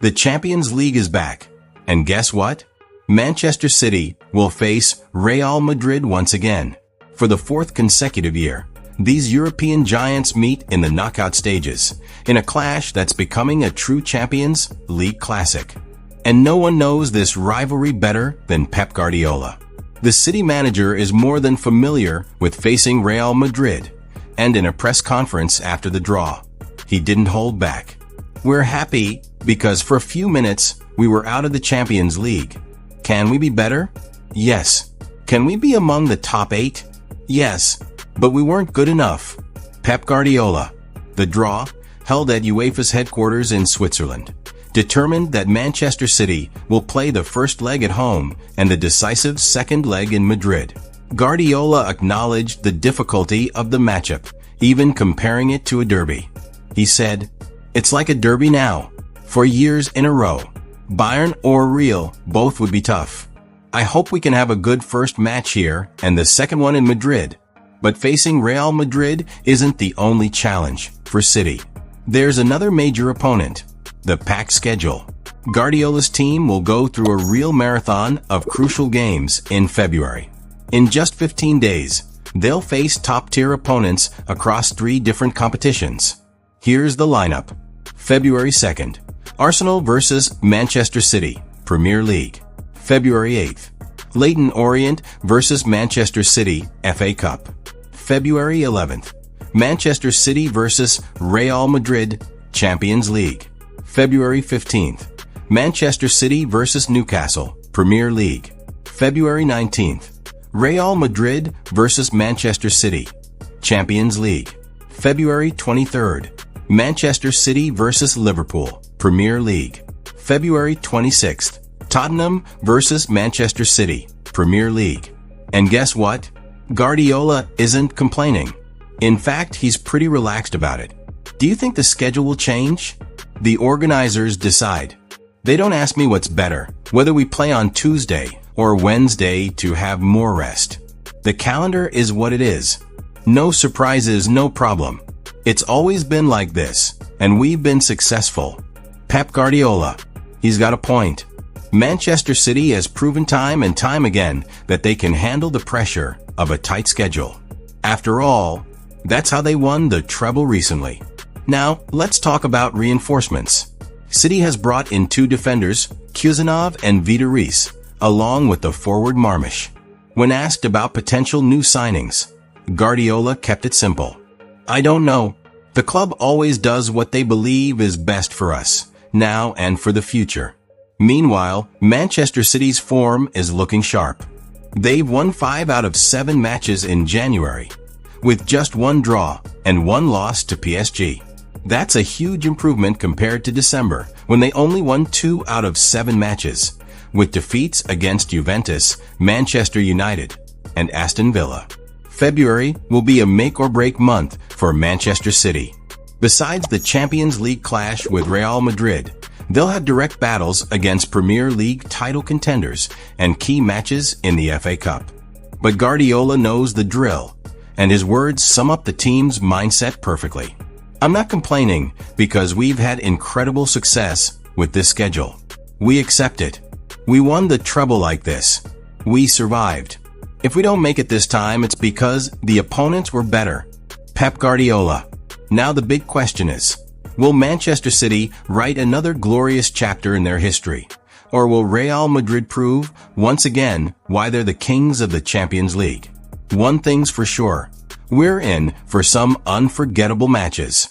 The Champions League is back, and guess what? Manchester City will face Real Madrid once again. For the fourth consecutive year, these European giants meet in the knockout stages, in a clash that's becoming a true Champions League classic. And no one knows this rivalry better than Pep Guardiola. The City manager is more than familiar with facing Real Madrid, and in a press conference after the draw, he didn't hold back. We're happy because for a few minutes, we were out of the Champions League. Can we be better? Yes. Can we be among the top 8? Yes. But we weren't good enough. Pep Guardiola. The draw, held at UEFA's headquarters in Switzerland, determined that Manchester City will play the first leg at home and the decisive second leg in Madrid. Guardiola acknowledged the difficulty of the matchup, even comparing it to a derby. He said, "It's like a derby now. For years in a row, Bayern or Real both would be tough. I hope we can have a good first match here and the second one in Madrid." But facing Real Madrid isn't the only challenge for City. There's another major opponent, the packed schedule. Guardiola's team will go through a real marathon of crucial games in February. In just 15 days, they'll face top-tier opponents across 3 different competitions. Here's the lineup. February 2nd, Arsenal versus Manchester City, Premier League. February 8th, Leyton Orient versus Manchester City, FA Cup. February 11th, Manchester City versus Real Madrid, Champions League. February 15th, Manchester City versus Newcastle, Premier League. February 19th, Real Madrid versus Manchester City, Champions League. February 23rd, Manchester City versus Liverpool, Premier League. February 26th, Tottenham versus Manchester City, Premier League. And guess what? Guardiola isn't complaining. In fact, he's pretty relaxed about it. Do you think the schedule will change? The organizers decide. They don't ask me what's better, whether we play on Tuesday or Wednesday to have more rest. The calendar is what it is. No surprises, no problem. It's always been like this, and we've been successful. Pep Guardiola. He's got a point. Manchester City has proven time and time again that they can handle the pressure of a tight schedule. After all, that's how they won the treble recently. Now, let's talk about reinforcements. City has brought in 2 defenders, Kuzanov and Vida Reis, along with the forward Marmish. When asked about potential new signings, Guardiola kept it simple. "I don't know. The club always does what they believe is best for us, now and for the future." Meanwhile, Manchester City's form is looking sharp. They've won 5 out of 7 matches in January, with just 1 draw and 1 loss to PSG. That's a huge improvement compared to December, when they only won 2 out of 7 matches, with defeats against Juventus, Manchester United, and Aston Villa. February will be a make-or-break month for Manchester City. Besides the Champions League clash with Real Madrid, they'll have direct battles against Premier League title contenders and key matches in the FA Cup. But Guardiola knows the drill, and his words sum up the team's mindset perfectly. "I'm not complaining because we've had incredible success with this schedule. We accept it. We won the treble like this. We survived. If we don't make it this time, it's because the opponents were better." Pep Guardiola. Now the big question is, will Manchester City write another glorious chapter in their history? Or will Real Madrid prove, once again, why they're the kings of the Champions League? One thing's for sure, we're in for some unforgettable matches.